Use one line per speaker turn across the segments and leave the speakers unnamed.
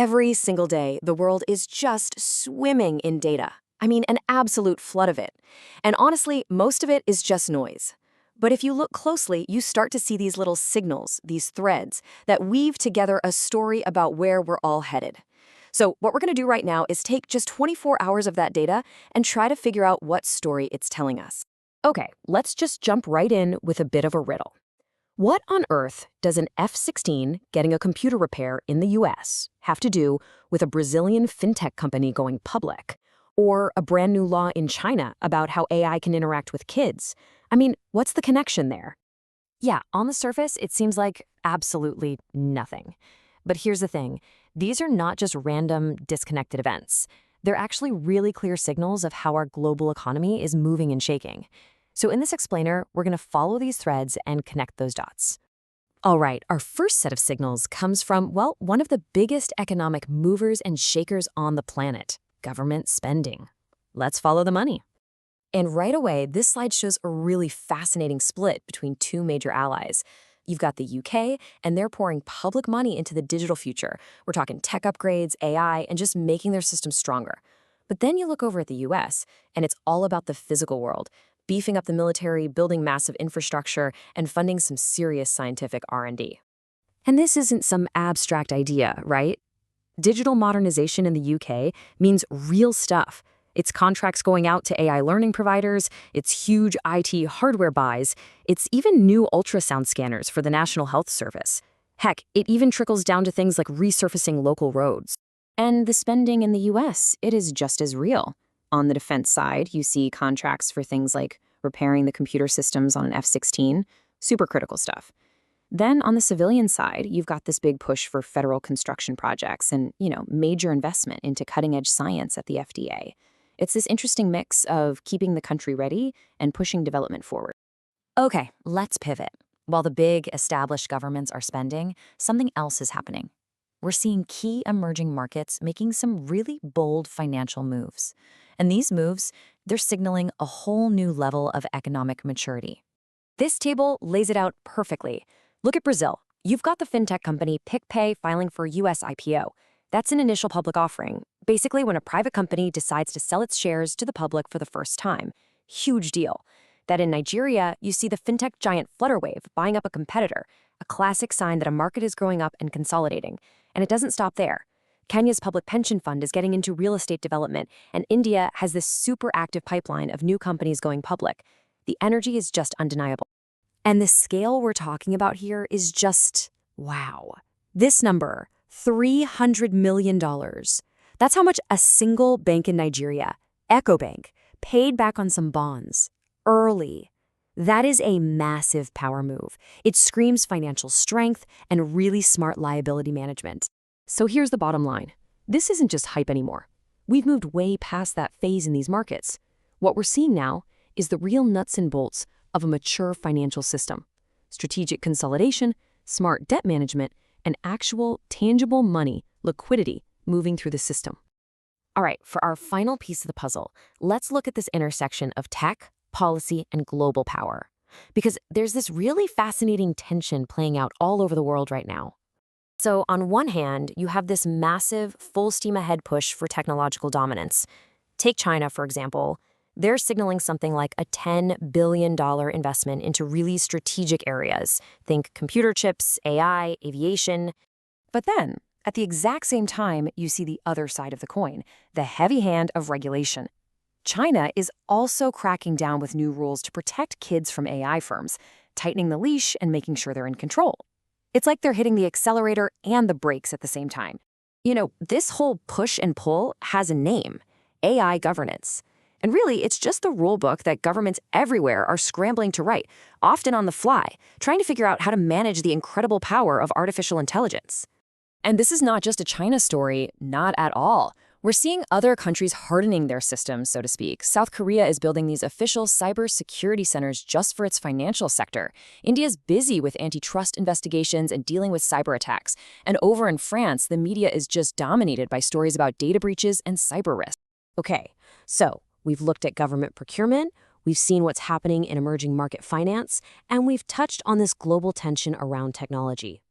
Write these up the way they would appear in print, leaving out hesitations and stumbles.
Every single day, the world is just swimming in data. I mean, an absolute flood of it. And honestly, most of it is just noise. But if you look closely, you start to see these little signals, these threads, that weave together a story about where we're all headed. So what we're going to do right now is take just 24 hours of that data and try to figure out what story it's telling us. Okay, let's just jump right in with a bit of a riddle. What on earth does an F-16 getting a computer repair in the US have to do with a Brazilian fintech company going public? Or a brand new law in China about how AI can interact with kids? I mean, what's the connection there? Yeah, on the surface, it seems like absolutely nothing. But here's the thing. These are not just random, disconnected events. They're actually really clear signals of how our global economy is moving and shaking. So in this explainer, we're going to follow these threads and connect those dots. All right, our first set of signals comes from, well, one of the biggest economic movers and shakers on the planet, government spending. Let's follow the money. And right away, this slide shows a really fascinating split between two major allies. You've got the UK, and they're pouring public money into the digital future. We're talking tech upgrades, AI, and just making their systems stronger. But then you look over at the US, and it's all about the physical world, beefing up the military, building massive infrastructure, and funding some serious scientific R&D. And this isn't some abstract idea, right? Digital modernization in the UK means real stuff. It's contracts going out to AI learning providers, it's huge IT hardware buys, it's even new ultrasound scanners for the National Health Service. Heck, it even trickles down to things like resurfacing local roads. And the spending in the US, it is just as real. On the defense side, you see contracts for things like repairing the computer systems on an F-16, super critical stuff. Then on the civilian side, you've got this big push for federal construction projects and, major investment into cutting-edge science at the FDA. It's this interesting mix of keeping the country ready and pushing development forward. Okay, let's pivot. While the big established governments are spending, something else is happening. We're seeing key emerging markets making some really bold financial moves. And these moves, they're signaling a whole new level of economic maturity. This table lays it out perfectly. Look at Brazil. You've got the fintech company PicPay filing for US IPO. That's an initial public offering, basically when a private company decides to sell its shares to the public for the first time. Huge deal. That in Nigeria, you see the fintech giant Flutterwave buying up a competitor, a classic sign that a market is growing up and consolidating. And it doesn't stop there. Kenya's public pension fund is getting into real estate development, and India has this super active pipeline of new companies going public. The energy is just undeniable. And the scale we're talking about here is just, wow. This number, $300 million. That's how much a single bank in Nigeria, EcoBank, paid back on some bonds, early. That is a massive power move. It screams financial strength and really smart liability management. So here's the bottom line. This isn't just hype anymore. We've moved way past that phase in these markets. What we're seeing now is the real nuts and bolts of a mature financial system. Strategic consolidation, smart debt management, and actual tangible money, liquidity, moving through the system. All right, for our final piece of the puzzle, let's look at this intersection of tech, policy, and global power. Because there's this really fascinating tension playing out all over the world right now. So on one hand, you have this massive, full steam ahead push for technological dominance. Take China, for example. They're signaling something like a $10 billion investment into really strategic areas. Think computer chips, AI, aviation. But then, at the exact same time, you see the other side of the coin, the heavy hand of regulation. China is also cracking down with new rules to protect kids from AI firms, tightening the leash and making sure they're in control. It's like they're hitting the accelerator and the brakes at the same time. This whole push and pull has a name, AI governance. And really, it's just the rule book that governments everywhere are scrambling to write, often on the fly, trying to figure out how to manage the incredible power of artificial intelligence. And this is not just a China story, not at all. We're seeing other countries hardening their systems, so to speak. South Korea is building these official cybersecurity centers just for its financial sector. India's busy with antitrust investigations and dealing with cyber attacks. And over in France, the media is just dominated by stories about data breaches and cyber risks. Okay, so we've looked at government procurement, we've seen what's happening in emerging market finance, and we've touched on this global tension around technology.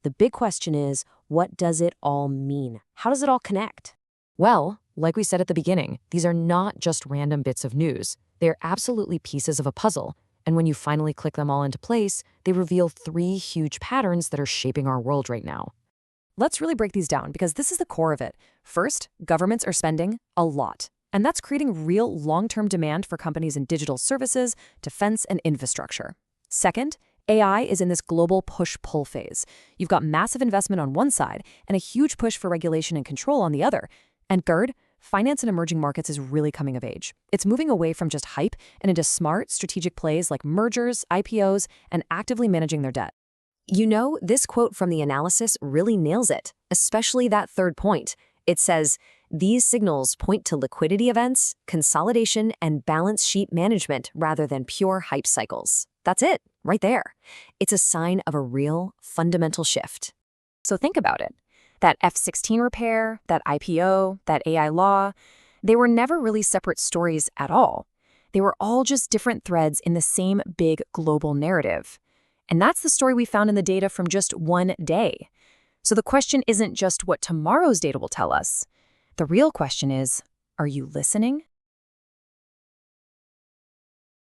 The big question is, What does it all mean? How does it all connect? Well, like we said at the beginning, these are not just random bits of news. They're absolutely pieces of a puzzle. And when you finally click them all into place, they reveal three huge patterns that are shaping our world right now. Let's really break these down because this is the core of it. First, governments are spending a lot. And that's creating real long-term demand for companies in digital services, defense, and infrastructure. Second, AI is in this global push-pull phase. You've got massive investment on one side and a huge push for regulation and control on the other. And third, finance in emerging markets is really coming of age. It's moving away from just hype and into smart, strategic plays like mergers, IPOs, and actively managing their debt. You know, this quote from the analysis really nails it, especially that third point. It says, "These signals point to liquidity events, consolidation, and balance sheet management rather than pure hype cycles." That's it, right there. It's a sign of a real, fundamental shift. So think about it. That F-16 repair, that IPO, that AI law, they were never really separate stories at all. They were all just different threads in the same big global narrative. And that's the story we found in the data from just one day. So the question isn't just what tomorrow's data will tell us. The real question is, are you listening?